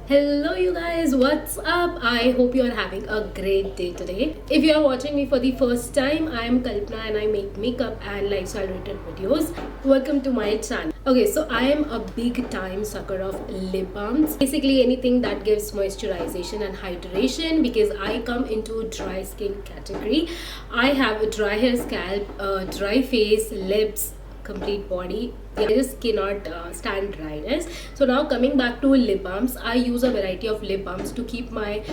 Hello you guys, what's up? I hope you are having a great day today. If you are watching me for the first time, I am Kalpana and I make makeup and lifestyle related videos. Welcome to my channel. Okay, so I am a big time sucker of lip balms. Basically anything that gives moisturization and hydration because I come into dry skin category. I have a dry hair scalp, dry face, lips, complete body. I just cannot stand dryness. So now coming back to lip balms, I use a variety of lip balms to keep my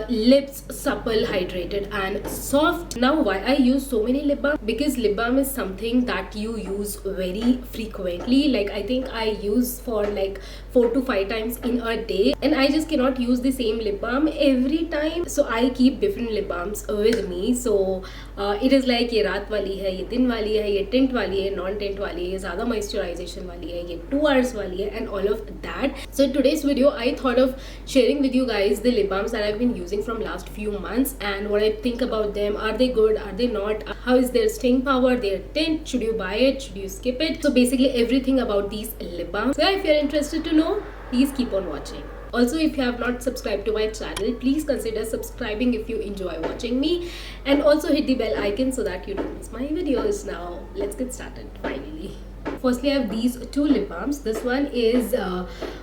lips supple, hydrated and soft. Now why I use so many lip balms? Because lip balm is something that you use very frequently. Like I think I use for like 4 to 5 times in a day, and I just cannot use the same lip balm every time. So I keep different lip balms with me. So it is like ये रात वाली है, ये दिन वाली है, ये tint वाली है, non tint वाली है, ये ज़्यादा moisturization वाली है, ये 2 hours वाली है, and all of that. So in today's video I thought of sharing with you guys the lip balms that I've been using from last few months and what I think about them. Are they good? Are they not? How is their staying power? Their tint? Should you buy it? Should you skip it? So basically everything about these lip balms. So if you're interested to know, please keep on watching. Also, if you have not subscribed to my channel, please consider subscribing if you enjoy watching me, and also hit the bell icon so that you don't miss my videos. Now let's get started finally. Firstly, I have these two lip balms. This one is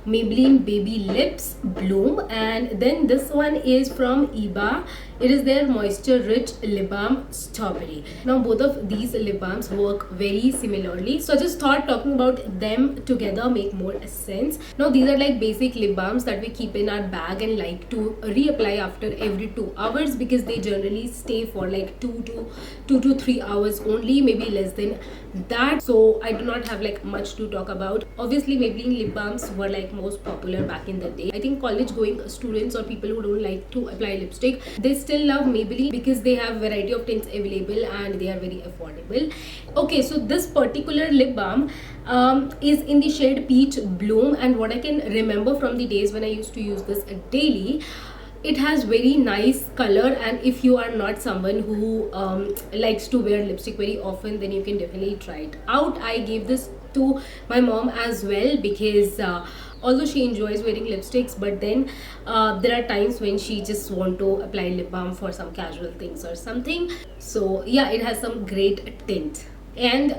Maybelline Baby Lips Bloom, and then this one is from Iba. It is their moisture rich lip balm Strawberry. Now both of these lip balms work very similarly, so I just thought talking about them together make more sense. Now these are like basic lip balms that we keep in our bag and like to reapply after every 2 hours because they generally stay for like 2 to 3 hours only, maybe less than that. So I do not have like much to talk about. Obviously Maybelline lip balms were like most popular back in the day. I think college going students or people who don't like to apply lipstick, they still love Maybelline because they have variety of tints available and they are very affordable. Okay, so this particular lip balm is in the shade Peach Bloom, and what I can remember from the days when I used to use this daily, it has very nice color, and if you are not someone who likes to wear lipstick very often, then you can definitely try it out. I gave this to my mom as well because although she enjoys wearing lipsticks, but then there are times when she just want to apply lip balm for some casual things or something. So yeah, it has some great tint. And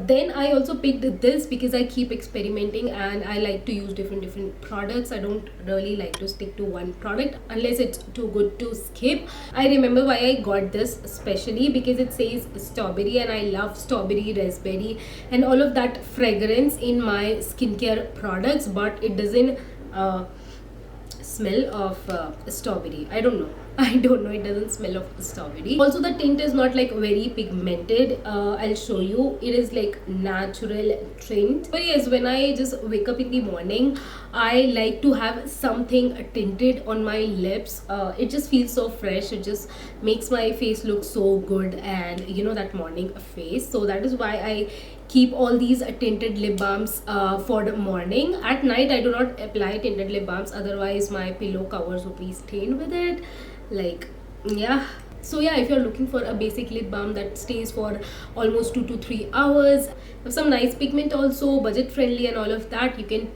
then I also picked this because I keep experimenting and I like to use different products. I don't really like to stick to one product unless it's too good to skip. I remember why I got this especially because it says strawberry, and I love strawberry, raspberry and all of that fragrance in my skincare products, but it doesn't smell of strawberry. I don't know. I don't know, it doesn't smell of strawberry. Also the tint is not like very pigmented. I'll show you. It is like natural tint. But yes, when I just wake up in the morning, I like to have something tinted on my lips. It just feels so fresh. It just makes my face look so good, and you know, that morning face. So that is why I keep all these tinted lip balms for the morning. At night I do not apply tinted lip balms, otherwise my pillow covers would be stained with it. Like, yeah. So yeah, if you're looking for a basic lip balm that stays for almost 2 to 3 hours, have some nice pigment, also budget friendly and all of that, you can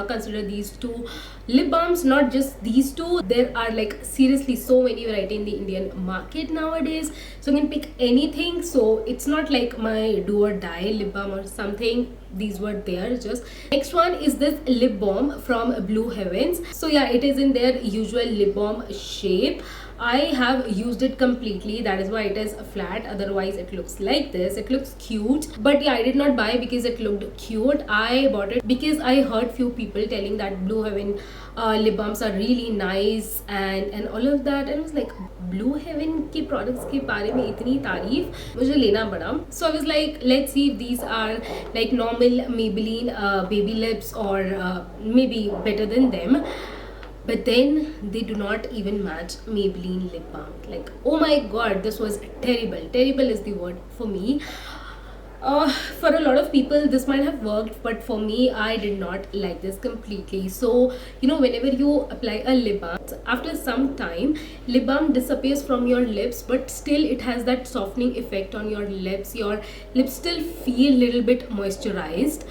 consider these two lip balms. Not just these two, there are like seriously so many variety in the Indian market nowadays, so you can pick anything. So it's not like my do or die lip balm or something. These were there. Just next one is this lip balm from Blue Heavens. So yeah, it is in their usual lip balm shape. I have used it completely, that is why it is flat, otherwise it looks like this. It looks cute, but yeah, I did not buy because it looked cute. I bought it because I heard few people telling that Blue Heaven lip balms are really nice and all of that, and I was like, Blue Heaven के products के बारे में इतनी तारीफ मुझे लेना पड़ा. So I was like, let's see if these are like normal Maybelline baby lips or maybe better than them. But then they do not even match Maybelline lip balm. Like, oh my god, this was terrible. Terrible is the word for me. For a lot of people this might have worked, but for me I did not like this completely. So you know, whenever you apply a lip balm, after some time lip balm disappears from your lips, but still it has that softening effect on your lips. Your lips still feel little bit moisturized,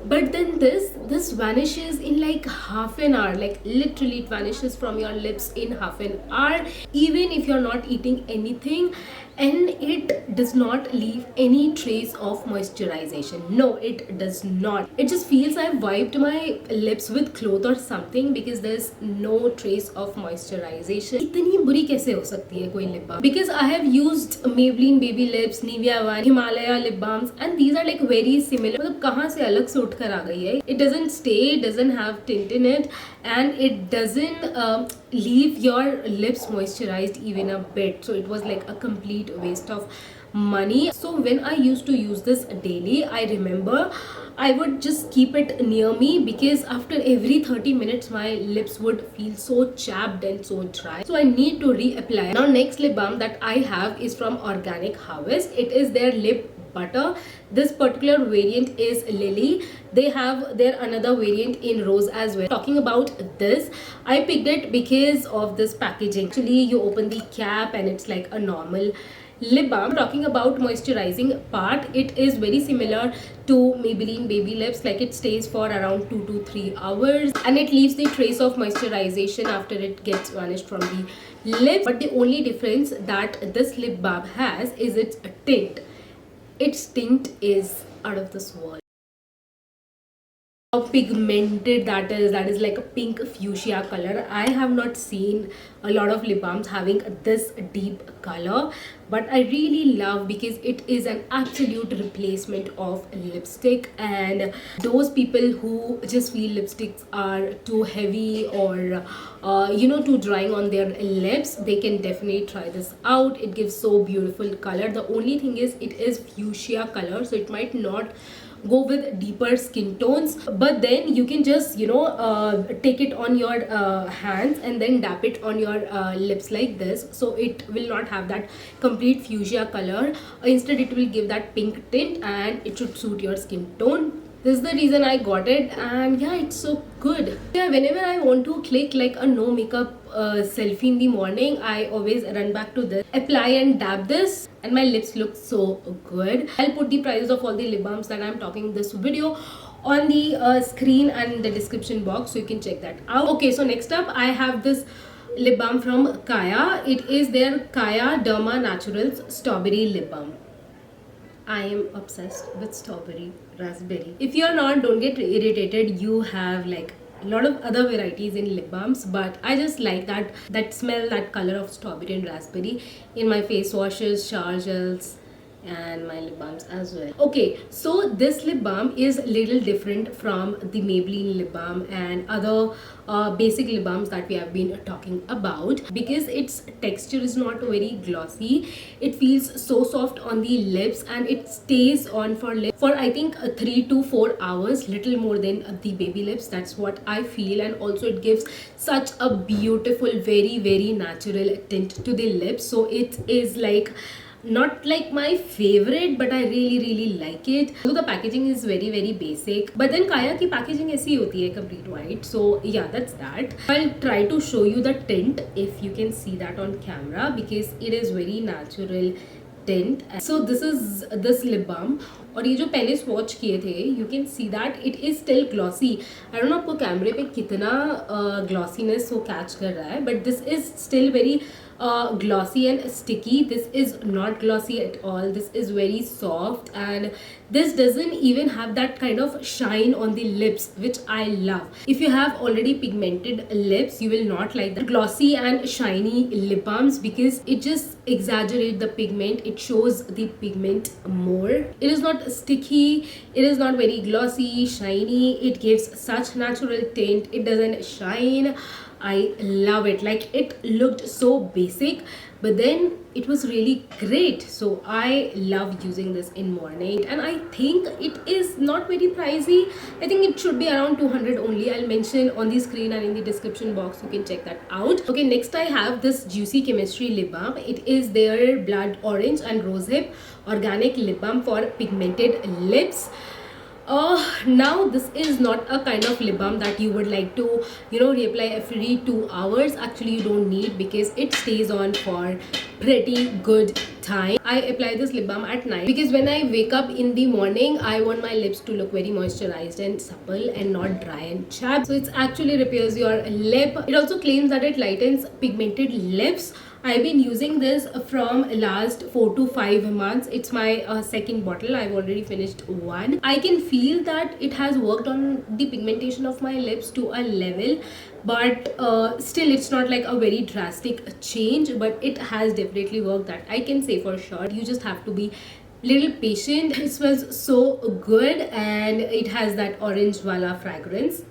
But then this vanishes in like half an hour, like literally it vanishes from your lips in half an hour, even if you're not eating anything. And it does not leave any trace of moisturization. No, it does not. It just feels I've wiped my lips with cloth or something, because there's no trace of moisturization. इतनी बुरी कैसे हो सकती है कोई lip balm? Because I have used Maybelline Baby Lips, Nivea One, Himalaya lip balms, and these are like very similar. मतलब कहाँ से अलग से उठ कर आ गई है? It doesn't stay, it doesn't have tint in it, and it doesn't leave your lips moisturized even a bit. So it was like a complete waste of money. So when I used to use this daily, I remember I would just keep it near me, because after every 30 minutes my lips would feel so chapped and so dry. So I need to reapply. Now next lip balm that I have is from Organic Harvest. It is their lip butter. This particular variant is Lily. They have their another variant in rose as well. Talking about this, I picked it because of this packaging. Actually, you open the cap and it's like a normal lip balm. Talking about moisturizing part, it is very similar to Maybelline Baby Lips. Like it stays for around 2 to 3 hours, and it leaves the trace of moisturization after it gets vanished from the lips. But the only difference that this lip balm has is its tint. Its tint is out of this world. How pigmented that is like a pink fuchsia color. I have not seen a lot of lip balms having this deep color, but I really love, because it is an absolute replacement of lipstick. And those people who just feel lipsticks are too heavy or too drying on their lips, they can definitely try this out. It gives so beautiful color. The only thing is it is fuchsia color, so it might not go with deeper skin tones, but then you can just take it on your hands and then dab it on your lips like this, so it will not have that complete fuchsia color. Instead it will give that pink tint, and it should suit your skin tone. This is the reason I got it, and yeah, it's so good. Yeah, whenever I want to click like a no makeup selfie in the morning, I always run back to this, apply and dab this, and my lips look so good. I'll put the prices of all the lip balms that I'm talking in this video on the screen and the description box, so you can check that out. Okay, so next up I have this lip balm from Kaya. It is their Kaya Derma Naturals Strawberry Lip Balm. I am obsessed with strawberry, raspberry. If you're not, don't get irritated. You have like a lot of other varieties in lip balms, but I just like that smell, that color of strawberry and raspberry in my face washes, shower gels, and my lip balms as well. Okay, so this lip balm is a little different from the Maybelline lip balm and other basic lip balms that we have been talking about, because its texture is not very glossy. It feels so soft on the lips, and it stays on for I think 3 to 4 hours, little more than the Baby Lips. That's what I feel. And also it gives such a beautiful, very very natural tint to the lips. So it is like not like my favorite, but I really like it. So the packaging is very very basic, but then Kaya ki packaging ऐसी होती है, complete white. So yeah, that's that. I'll try to show you the tint if you can see that on camera, because it is very natural tint. So this is this lip balm, और ये जो पहले swatch किए थे, you can see that it is still glossy. I don't know आपको कैमरे पे कितना glossiness वो catch कर रहा है, but this is still very glossy and sticky. This is not glossy at all. This is very soft, and this doesn't even have that kind of shine on the lips, which I love. If you have already pigmented lips, you will not like the glossy and shiny lip balms, because it just exaggerates the pigment. It shows the pigment more. It is not sticky, it is not very glossy, shiny. It gives such natural tint. It doesn't shine. I love it. Like, it looked so basic, but then it was really great. So I love using this in morning, and I think it is not very pricey. I think it should be around 200 only. I'll mention on the screen and in the description box, you can check that out. Okay, next I have this Juicy Chemistry lip balm. It is their blood orange and rosehip organic lip balm for pigmented lips. Now this is not a kind of lip balm that you would like to reapply every 2 hours. Actually, you don't need, because it stays on for pretty good time. I apply this lip balm at night because when I wake up in the morning, I want my lips to look very moisturized and supple and not dry and chapped. So it actually repairs your lip. It also claims that it lightens pigmented lips. I've been using this from last 4 to 5 months. It's my second bottle. I've already finished one. I can feel that it has worked on the pigmentation of my lips to a level, but still it's not like a very drastic change, but it has definitely worked, that I can say for sure. You just have to be little patient. It smells so good and it has that orange wala fragrance.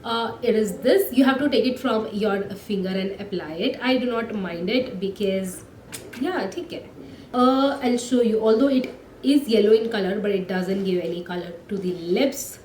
It is this. You have to take it from your finger and apply it. I do not mind it because yeah, take it. I'll show you. Although it is yellow in color, but it doesn't give any color to the lips.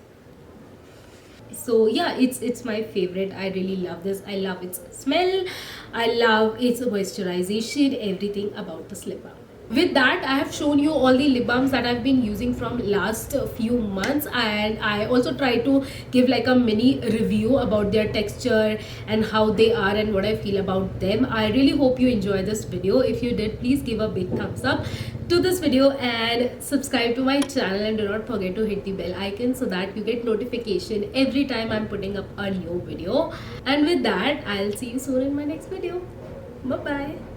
So yeah, it's my favorite. I really love this. I love its smell. I love its moisturization. Everything about this lip balm. With that, I have shown you all the lip balms that I've been using from last few months, and I also try to give like a mini review about their texture and how they are and what I feel about them. I really hope you enjoyed this video. If you did, please give a big thumbs up to this video and subscribe to my channel, and do not forget to hit the bell icon so that you get notification every time I'm putting up a new video. And with that, I'll see you soon in my next video. Bye bye.